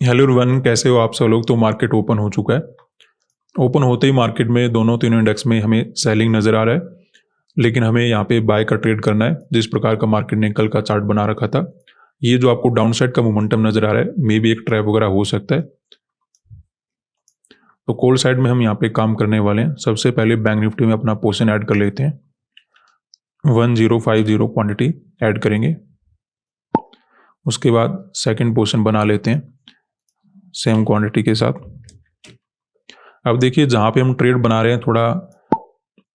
Hello everyone, कैसे हो आप सब लोग। तो मार्केट ओपन हो चुका है। ओपन होते ही मार्केट में दोनों तीनों इंडेक्स में हमें सेलिंग नज़र आ रहा है, लेकिन हमें यहाँ पे बाय का ट्रेड करना है। जिस प्रकार का मार्केट ने कल का चार्ट बना रखा था, ये जो आपको डाउन साइड का मोमेंटम नज़र आ रहा है, मे भी एक ट्रैप वगैरह हो सकता है। तो कॉल साइड में हम यहाँ पे काम करने वाले हैं। सबसे पहले बैंक निफ्टी में अपना पोर्शन ऐड कर लेते हैं। 1050 क्वांटिटी ऐड करेंगे। उसके बाद सेकेंड पोर्शन बना लेते हैं सेम क्वांटिटी के साथ। अब देखिए, जहाँ पे हम ट्रेड बना रहे हैं, थोड़ा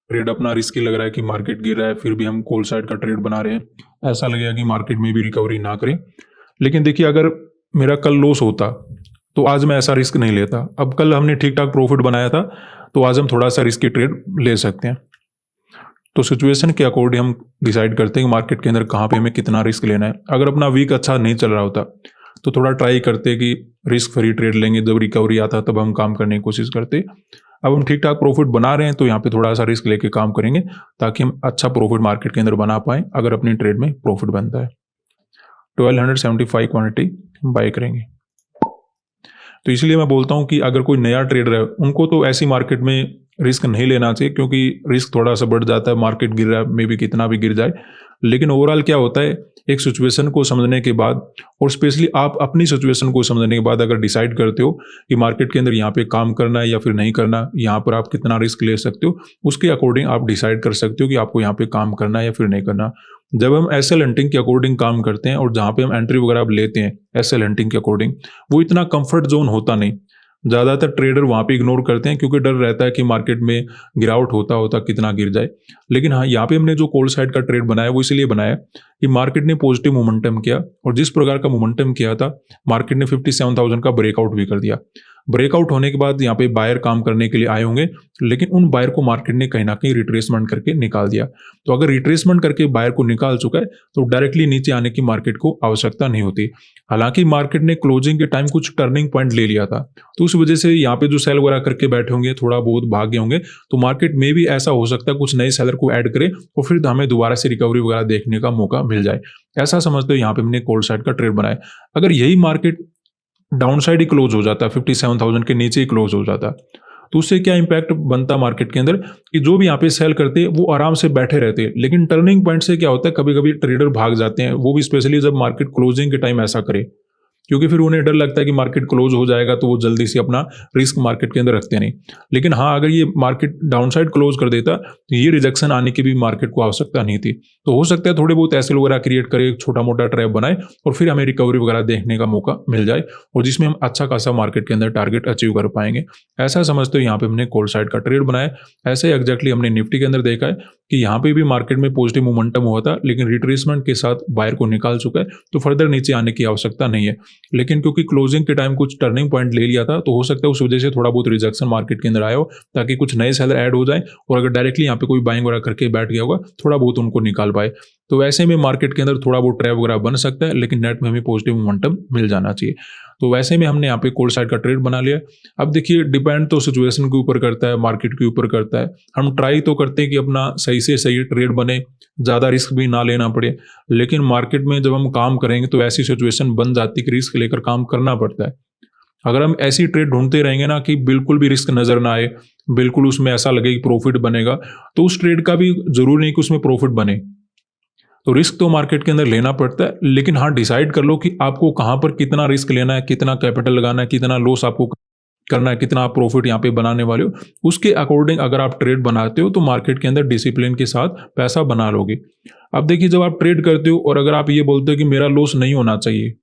ट्रेड अपना रिस्की लग रहा है कि मार्केट गिर रहा है, फिर भी हम कॉल साइड का ट्रेड बना रहे हैं। ऐसा लगेगा कि मार्केट में भी रिकवरी ना करें। लेकिन देखिए, अगर मेरा कल लॉस होता तो आज मैं ऐसा रिस्क नहीं लेता। अब कल हमने ठीक ठाक प्रॉफिट बनाया था, तो आज हम थोड़ा सा रिस्की ट्रेड ले सकते हैं। तो सिचुएशन के अकॉर्डिंग हम डिसाइड करते हैं कि मार्केट के अंदर कहाँ पे हमें कितना रिस्क लेना है। अगर अपना वीक अच्छा नहीं चल रहा होता तो थोड़ा ट्राई करते कि रिस्क फ्री ट्रेड लेंगे, जब रिकवरी आता तब हम काम करने की कोशिश करते। अब हम ठीक ठाक प्रॉफिट बना रहे हैं, तो यहाँ पे थोड़ा सा रिस्क लेके काम करेंगे ताकि हम अच्छा प्रॉफिट मार्केट के अंदर बना पाएँ अगर अपनी ट्रेड में प्रॉफिट बनता है। 1275 क्वांटिटी बाय करेंगे। तो इसलिए मैं बोलता हूँ कि अगर कोई नया ट्रेडर है, उनको तो ऐसी मार्केट में रिस्क नहीं लेना चाहिए, क्योंकि रिस्क थोड़ा सा बढ़ जाता है। मार्केट गिर रहा है, मे भी कितना भी गिर जाए, लेकिन ओवरऑल क्या होता है, एक सिचुएशन को समझने के बाद और स्पेशली आप अपनी सिचुएशन को समझने के बाद अगर डिसाइड करते हो कि मार्केट के अंदर यहाँ पे काम करना है या फिर नहीं करना, यहाँ पर आप कितना रिस्क ले सकते हो, उसके अकॉर्डिंग आप डिसाइड कर सकते हो कि आपको यहाँ पे काम करना है या फिर नहीं करना। जब हम एसएल हंटिंग के अकॉर्डिंग काम करते हैं और जहाँ पे हम एंट्री वगैरह लेते हैं एसएल हंटिंग के अकॉर्डिंग, वो इतना कंफर्ट जोन होता नहीं। ज़्यादातर ट्रेडर वहाँ पे इग्नोर करते हैं, क्योंकि डर रहता है कि मार्केट में गिरावट होता कितना गिर जाए। लेकिन हाँ, यहाँ पे हमने जो कॉल साइड का ट्रेड बनाया वो इसलिए बनाया कि मार्केट ने पॉजिटिव मोमेंटम किया, और जिस प्रकार का मोमेंटम किया था, मार्केट ने 57,000 का ब्रेकआउट भी कर दिया। ब्रेकआउट होने के बाद यहाँ पे बायर काम करने के लिए आए होंगे, लेकिन उन बायर को मार्केट ने कहीं ना कहीं रिट्रेसमेंट करके निकाल दिया। तो अगर रिट्रेसमेंट करके बायर को निकाल चुका है तो डायरेक्टली नीचे आने की मार्केट को आवश्यकता नहीं होती। हालांकि मार्केट ने क्लोजिंग के टाइम कुछ टर्निंग पॉइंट ले लिया था, तो उस वजह से यहाँ पे जो सेल वगैरह करके बैठे होंगे, थोड़ा बहुत भागे होंगे, तो मार्केट में भी ऐसा हो सकता है कुछ नए सेलर को ऐड करे और फिर हमें दोबारा से रिकवरी वगैरह देखने का मौका मिल जाए। ऐसा समझते हो यहाँ पे हमने कॉल साइड का ट्रेड बनाया। अगर यही मार्केट डाउन साइड ही क्लोज हो जाता, 57,000 के नीचे ही क्लोज हो जाता, तो उससे क्या इंपैक्ट बनता मार्केट के अंदर कि जो भी यहाँ पे सेल करते वो आराम से बैठे रहते। लेकिन टर्निंग पॉइंट से क्या होता है, कभी कभी ट्रेडर भाग जाते हैं, वो भी स्पेशली जब मार्केट क्लोजिंग के टाइम ऐसा करे, क्योंकि फिर उन्हें डर लगता है कि मार्केट क्लोज हो जाएगा, तो वो जल्दी से अपना रिस्क मार्केट के अंदर रखते नहीं। लेकिन हाँ, अगर ये मार्केट डाउन साइड क्लोज कर देता तो ये रिजेक्शन आने की भी मार्केट को आवश्यकता नहीं थी। तो हो सकता है थोड़े बहुत ऐसे वगैरह क्रिएट करे, एक छोटा मोटा ट्रैप बनाए और फिर हमें रिकवरी वगैरह देखने का मौका मिल जाए, और जिसमें हम अच्छा खासा मार्केट के अंदर टारगेट अचीव कर पाएंगे। ऐसा समझते हो यहाँ पे हमने कॉल साइड का ट्रेड बनाया। ऐसे ही एग्जैक्टली हमने निफ्टी के अंदर देखा है कि यहाँ पे भी मार्केट में पॉजिटिव मोमेंटम हुआ था, लेकिन रिट्रेसमेंट के साथ बायर को निकाल चुका है, तो फर्दर नीचे आने की आवश्यकता नहीं है। लेकिन क्योंकि क्लोजिंग के टाइम कुछ टर्निंग पॉइंट ले लिया था, तो हो सकता है उस वजह से थोड़ा बहुत रिजेक्शन मार्केट के अंदर आया हो, ताकि कुछ नए सेलर ऐड हो जाए, और अगर डायरेक्टली यहाँ पे कोई बाइंग वगैरह करके बैठ गया होगा, थोड़ा बहुत उनको निकाल पाए। तो ऐसे में मार्केट के अंदर थोड़ा बहुत ट्रैप वगैरह बन सकता है, लेकिन नेट में हमें पॉजिटिव मोमेंटम मिल जाना चाहिए। तो वैसे में हमने यहाँ पे कॉल साइड का ट्रेड बना लिया। अब देखिए, डिपेंड तो सिचुएशन के ऊपर करता है, मार्केट के ऊपर करता है। हम ट्राई तो करते हैं कि अपना सही से सही ट्रेड बने, ज़्यादा रिस्क भी ना लेना पड़े, लेकिन मार्केट में जब हम काम करेंगे तो ऐसी सिचुएशन बन जाती है कि रिस्क लेकर काम करना पड़ता है। अगर हम ऐसी ट्रेड ढूंढते रहेंगे ना कि बिल्कुल भी रिस्क नज़र ना आए, बिल्कुल उसमें ऐसा लगे कि प्रॉफिट बनेगा, तो उस ट्रेड का भी जरूरी नहीं कि उसमें प्रॉफिट बने। तो रिस्क तो मार्केट के अंदर लेना पड़ता है, लेकिन हाँ, डिसाइड कर लो कि आपको कहाँ पर कितना रिस्क लेना है, कितना कैपिटल लगाना है, कितना लॉस आपको करना है, कितना आप प्रॉफिट यहाँ पे बनाने वाले हो। उसके अकॉर्डिंग अगर आप ट्रेड बनाते हो तो मार्केट के अंदर डिसिप्लिन के साथ पैसा बना लोगे। अब देखिए, जब आप ट्रेड करते हो और अगर आप ये बोलते हो कि मेरा लॉस नहीं होना चाहिए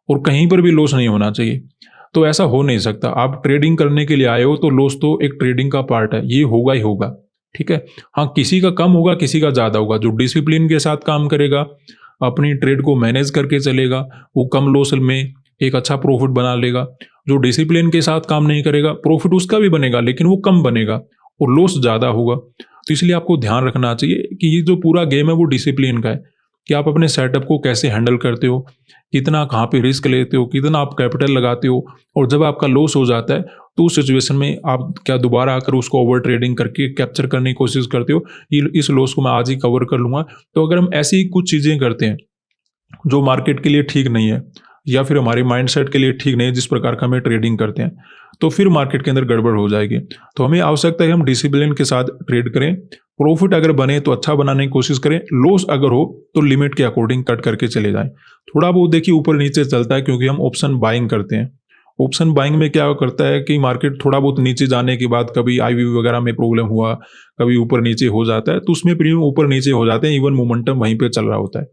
और कहीं पर भी लॉस नहीं होना चाहिए, तो ऐसा हो नहीं सकता। आप ट्रेडिंग करने के लिए आए हो, तो लॉस तो एक ट्रेडिंग का पार्ट है, ये होगा ही होगा। ठीक है, हाँ, किसी का कम होगा, किसी का ज़्यादा होगा। जो डिसिप्लिन के साथ काम करेगा, अपनी ट्रेड को मैनेज करके चलेगा, वो कम लॉस में एक अच्छा प्रॉफिट बना लेगा। जो डिसिप्लिन के साथ काम नहीं करेगा, प्रॉफिट उसका भी बनेगा लेकिन वो कम बनेगा और लॉस ज़्यादा होगा। तो इसलिए आपको ध्यान रखना चाहिए कि ये जो पूरा गेम है वो डिसिप्लिन का है। कि आप अपने सेटअप को कैसे हैंडल करते हो, कितना कहाँ पे रिस्क लेते हो, कितना आप कैपिटल लगाते हो, और जब आपका लॉस हो जाता है तो उस सिचुएशन में आप क्या दोबारा आकर उसको ओवर ट्रेडिंग करके कैप्चर करने की कोशिश करते हो, इस लॉस को मैं आज ही कवर कर लूँगा। तो अगर हम ऐसी कुछ चीज़ें करते हैं जो मार्केट के लिए ठीक नहीं है या फिर हमारे माइंडसेट के लिए ठीक नहीं है, जिस प्रकार का हमें ट्रेडिंग करते हैं, तो फिर मार्केट के अंदर गड़बड़ हो जाएगी। तो हमें आवश्यकता है हम डिसिप्लिन के साथ ट्रेड करें, प्रॉफिट अगर बने तो अच्छा बनाने की कोशिश करें, लॉस अगर हो तो लिमिट के अकॉर्डिंग कट करके चले जाएं। थोड़ा बहुत देखिए ऊपर नीचे चलता है क्योंकि हम ऑप्शन बाइंग करते हैं। ऑप्शन बाइंग में क्या करता है कि मार्केट थोड़ा बहुत नीचे जाने के बाद कभी आईवी वगैरह में प्रॉब्लम हुआ, कभी ऊपर नीचे हो जाता है, तो उसमें प्रीमियम ऊपर नीचे हो जाते हैं, इवन मोमेंटम वहीं पे चल रहा होता है।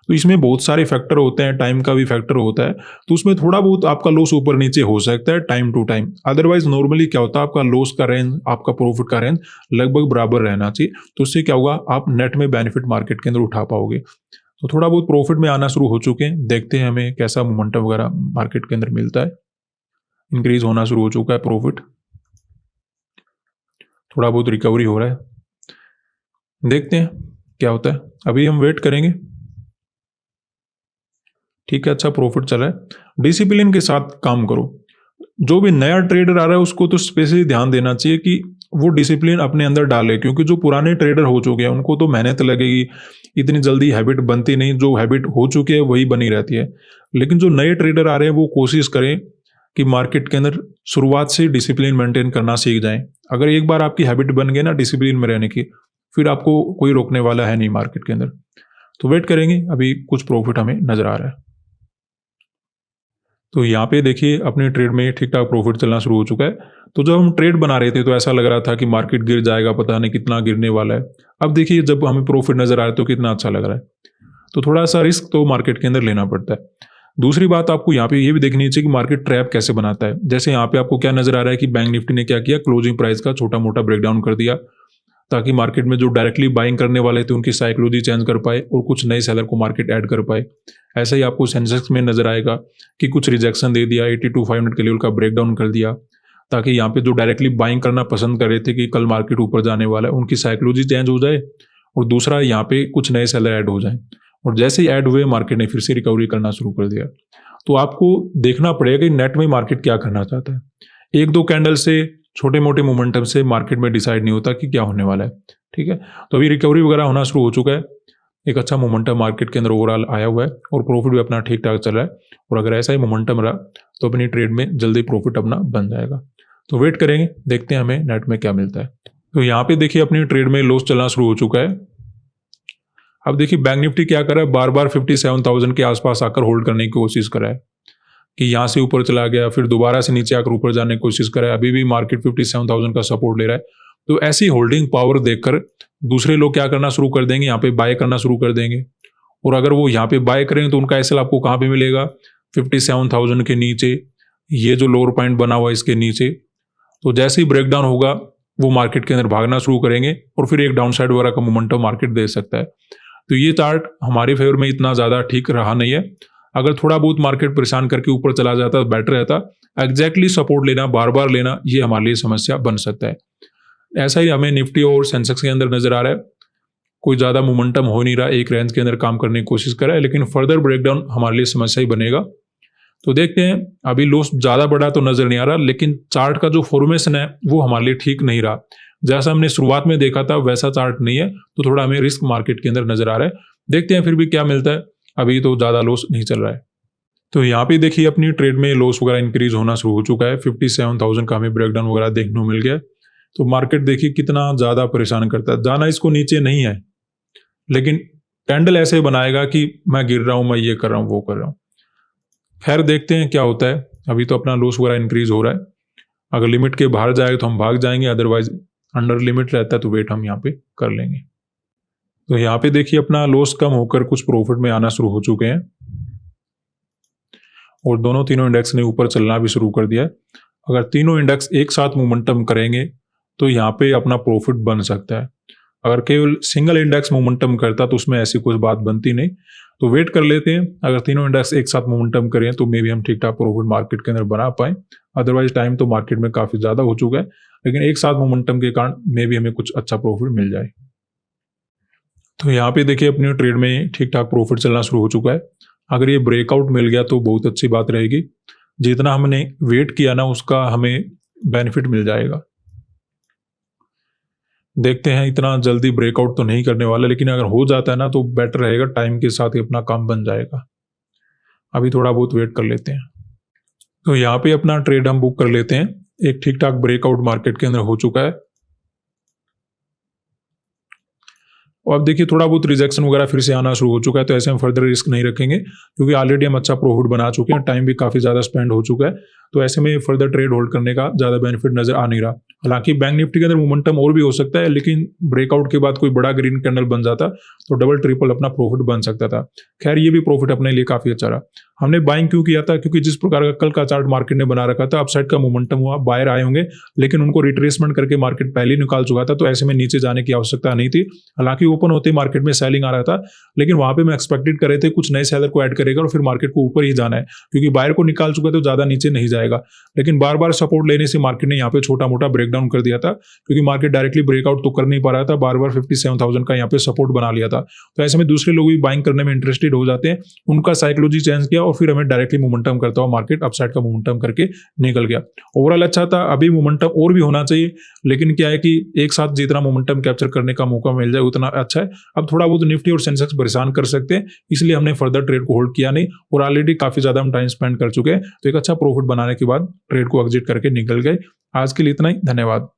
तो इसमें बहुत सारे फैक्टर होते हैं, टाइम का भी फैक्टर होता है, तो उसमें थोड़ा बहुत आपका लॉस ऊपर नीचे हो सकता है time to time. Otherwise normally क्या होता है, आपका लॉस का रेंज, आपका प्रॉफिट का रेंज लगभग बराबर रहना चाहिए। तो उससे क्या होगा, आप नेट में बेनिफिट मार्केट के अंदर उठा पाओगे। तो थोड़ा बहुत प्रॉफिट में आना शुरू हो चुके हैं, देखते हैं हमें कैसा मोमेंटम वगैरह मार्केट के अंदर मिलता है। इंक्रीज होना शुरू हो चुका है प्रॉफिट, थोड़ा बहुत रिकवरी हो रहा है, देखते हैं क्या होता है। अभी हम वेट करेंगे। ठीक है, अच्छा प्रॉफिट चल रहा है। डिसिप्लिन के साथ काम करो। जो भी नया ट्रेडर आ रहा है उसको तो स्पेशली ध्यान देना चाहिए कि वो डिसिप्लिन अपने अंदर डाले, क्योंकि जो पुराने ट्रेडर हो चुके हैं उनको तो मेहनत लगेगी, इतनी जल्दी हैबिट बनती नहीं, जो हैबिट हो चुकी है वही बनी रहती है। लेकिन जो नए ट्रेडर आ रहे हैं वो कोशिश करें कि मार्केट के अंदर शुरुआत से डिसिप्लिन मेंटेन करना सीख जाएं। अगर एक बार आपकी हैबिट बन गई ना डिसिप्लिन में रहने की, फिर आपको कोई रोकने वाला है नहीं मार्केट के अंदर। तो वेट करेंगे, अभी कुछ प्रॉफिट हमें नजर आ रहा है। तो यहाँ पे देखिए अपने ट्रेड में ठीक ठाक प्रॉफिट चलना शुरू हो चुका है। तो जब हम ट्रेड बना रहे थे तो ऐसा लग रहा था कि मार्केट गिर जाएगा, पता नहीं कितना गिरने वाला है। अब देखिए जब हमें प्रॉफिट नजर आ रहा है तो कितना अच्छा लग रहा है। तो थोड़ा सा रिस्क तो मार्केट के अंदर लेना पड़ता है। दूसरी बात आपको यहाँ पे ये भी देखनी चाहिए कि मार्केट ट्रैप कैसे बनाता है। जैसे यहाँ पे आपको क्या नजर आ रहा है कि बैंक निफ्टी ने क्या किया, क्लोजिंग प्राइस का छोटा मोटा ब्रेकडाउन कर दिया, ताकि मार्केट में जो डायरेक्टली बाइंग करने वाले थे उनकी साइकोलॉजी चेंज कर पाए और कुछ नए सेलर को मार्केट ऐड कर पाए। ऐसा ही आपको सेंसेक्स में नजर आएगा कि कुछ रिजेक्शन दे दिया, 82,500 के लेवल का ब्रेकडाउन कर दिया, ताकि यहाँ पे जो डायरेक्टली बाइंग करना पसंद कर रहे थे कि कल मार्केट ऊपर जाने वाला है, उनकी साइकोलॉजी चेंज हो जाए, और दूसरा यहाँ पे कुछ नए सेलर ऐड हो जाए। और जैसे ही ऐड हुए मार्केट ने फिर से रिकवरी करना शुरू कर दिया। तो आपको देखना पड़ेगा कि नेट में मार्केट क्या करना चाहता है। एक दो कैंडल से, छोटे मोटे मोमेंटम से मार्केट में डिसाइड नहीं होता कि क्या होने वाला है। ठीक है, तो अभी रिकवरी वगैरह होना शुरू हो चुका है, एक अच्छा मोमेंटम मार्केट के अंदर ओवरऑल आया हुआ है और प्रॉफिट भी अपना ठीक ठाक चल रहा है। और अगर ऐसा ही मोमेंटम रहा तो अपनी ट्रेड में जल्दी प्रॉफिट अपना बन जाएगा। तो वेट करेंगे, देखते हैं हमें नेट में क्या मिलता है। तो यहाँ पे देखिए अपनी ट्रेड में लॉस चलना शुरू हो चुका है। अब देखिए बैंक निफ्टी क्या कर रहा है, बार बार 57,000 के आसपास आकर होल्ड करने की कोशिश कर रहा है कि यहाँ से ऊपर चला गया, फिर दोबारा से नीचे आकर ऊपर जाने की कोशिश कर रहा है। अभी भी मार्केट 57,000 का सपोर्ट ले रहा है। तो ऐसी होल्डिंग पावर देखकर दूसरे लोग क्या करना शुरू कर देंगे, यहाँ पे बाय करना शुरू कर देंगे। और अगर वो यहाँ पे बाय करेंगे तो उनका एसएल आपको कहाँ पे मिलेगा, 57,000 के नीचे, ये जो लोअर पॉइंट बना हुआ है इसके नीचे। तो जैसे ही ब्रेकडाउन होगा वो मार्केट के अंदर भागना शुरू करेंगे और फिर एक डाउन साइड वगैरह का मोमेंटम मार्केट दे सकता है। तो ये चार्ट हमारे फेवर में इतना ज़्यादा ठीक रहा नहीं है। अगर थोड़ा बहुत मार्केट परेशान करके ऊपर चला जाता तो बेटर रहता। एग्जैक्टली सपोर्ट लेना, बार बार लेना, ये हमारे लिए समस्या बन सकता है। ऐसा ही हमें निफ्टी और सेंसेक्स के अंदर नजर आ रहा है, कोई ज़्यादा मोमेंटम हो नहीं रहा, एक रेंज के अंदर काम करने की कोशिश कर रहा है, लेकिन फर्दर ब्रेकडाउन हमारे लिए समस्या ही बनेगा। तो देखते हैं, अभी लॉस ज़्यादा बड़ा तो नजर नहीं आ रहा, लेकिन चार्ट का जो फॉर्मेशन है वो हमारे लिए ठीक नहीं रहा। जैसा हमने शुरुआत में देखा था वैसा चार्ट नहीं है, तो थोड़ा हमें रिस्क मार्केट के अंदर नजर आ रहा है। देखते हैं फिर भी क्या मिलता है। अभी तो ज़्यादा लॉस नहीं चल रहा है। तो यहाँ पे देखिए अपनी ट्रेड में लॉस वगैरह इंक्रीज होना शुरू हो चुका है। 57,000 का हमें ब्रेकडाउन वगैरह देखने को मिल गया। तो मार्केट देखिए कितना ज़्यादा परेशान करता है। जाना इसको नीचे नहीं है, लेकिन कैंडल ऐसे बनाएगा कि मैं गिर रहा हूँ, मैं ये कर रहा हूँ, वो कर रहा हूँ। खैर देखते हैं क्या होता है। अभी तो अपना लॉस वगैरह इंक्रीज हो रहा है। अगर लिमिट के बाहर जाएगा तो हम भाग जाएंगे, अदरवाइज अंडर लिमिट रहता है तो वेट हम यहाँ पे कर लेंगे। तो यहाँ पे देखिए अपना लॉस कम होकर कुछ प्रॉफिट में आना शुरू हो चुके हैं और दोनों तीनों इंडेक्स ने ऊपर चलना भी शुरू कर दिया है। अगर तीनों इंडेक्स एक साथ मोमेंटम करेंगे तो यहाँ पे अपना प्रॉफिट बन सकता है। अगर केवल सिंगल इंडेक्स मोमेंटम करता तो उसमें ऐसी कुछ बात बनती नहीं। तो वेट कर लेते हैं, अगर तीनों इंडेक्स एक साथ मोमेंटम करें तो मे भी हम ठीक ठाक प्रॉफिट मार्केट के अंदर बना पाएं। अदरवाइज टाइम तो मार्केट में काफ़ी ज़्यादा हो चुका है, लेकिन एक साथ मोमेंटम के कारण मे भी हमें कुछ अच्छा प्रॉफिट मिल जाए। तो यहाँ पे देखिए अपने ट्रेड में ठीक ठाक प्रॉफिट चलना शुरू हो चुका है। अगर ये ब्रेकआउट मिल गया तो बहुत अच्छी बात रहेगी। जितना हमने वेट किया ना उसका हमें बेनिफिट मिल जाएगा। देखते हैं, इतना जल्दी ब्रेकआउट तो नहीं करने वाला, लेकिन अगर हो जाता है ना तो बेटर रहेगा, टाइम के साथ ही अपना काम बन जाएगा। अभी थोड़ा बहुत वेट कर लेते हैं। तो यहाँ पे अपना ट्रेड हम बुक कर लेते हैं। एक ठीक ठाक ब्रेकआउट मार्केट के अंदर हो चुका है। और अब देखिए थोड़ा बहुत रिजेक्शन वगैरह फिर से आना शुरू हो चुका है, तो ऐसे हम फर्दर रिस्क नहीं रखेंगे क्योंकि ऑलरेडी हम अच्छा प्रॉफिट बना चुके हैं, टाइम भी काफ़ी ज़्यादा स्पेंड हो चुका है। तो ऐसे में फर्दर ट्रेड होल्ड करने का ज़्यादा बेनिफिट नजर आ नहीं रहा। हालांकि बैंक निफ्टी के अंदर मोमेंटम और भी हो सकता है, लेकिन ब्रेकआउट के बाद कोई बड़ा ग्रीन कैंडल बन जाता तो डबल ट्रिपल अपना प्रॉफिट बन सकता था। खैर ये भी प्रॉफिट अपने लिए काफ़ी अच्छा रहा। हमने बाइंग क्यों किया था? क्योंकि जिस प्रकार का कल का चार्ट मार्केट ने बना रखा था, अपसाइड का मोमेंटम हुआ, बायर आए होंगे, लेकिन उनको रिट्रेसमेंट करके मार्केट पहले ही निकाल चुका था, तो ऐसे में नीचे जाने की आवश्यकता नहीं थी। हालांकि ओपन होते मार्केट में सेलिंग आ रहा था, लेकिन वहां पे मैं एक्सपेक्टेड कर रहे थे कुछ नए सेलर को ऐड करेगा और फिर मार्केट को ऊपर ही जाना है, क्योंकि बायर को निकाल चुका तो ज्यादा नीचे नहीं जाएगा। लेकिन बार बार सपोर्ट लेने से मार्केट ने यहाँ पे छोटा मोटा ब्रेकडाउन कर दिया था, क्योंकि मार्केट डायरेक्टली ब्रेकआउट तो कर नहीं पा रहा था, बार बार 57,000 का यहाँ पे सपोर्ट बना लिया था। तो ऐसे में दूसरे लोग भी बाइंग करने में इंटरेस्टेड हो जाते हैं, उनका साइकोलॉजी चेंज किया और फिर हमें डायरेक्टली मोमेंटम करता हुआ मार्केट अपसाइड का मोमेंटम करके निकल गया। ओवरऑल अच्छा था। अभी मोमेंटम और भी होना चाहिए, लेकिन क्या है कि एक साथ जितना मोमेंटम कैप्चर करने का मौका मिल जाए उतना अच्छा है। अब थोड़ा बहुत निफ्टी और सेंसेक्स परेशान कर सकते हैं, इसलिए हमने फर्दर ट्रेड को होल्ड किया नहीं, और ऑलरेडी काफी ज्यादा हम टाइम स्पेंड कर चुके हैं। तो एक अच्छा प्रॉफिट बनाने के बाद ट्रेड को एग्जिट करके निकल गए। आज के लिए इतना ही, धन्यवाद।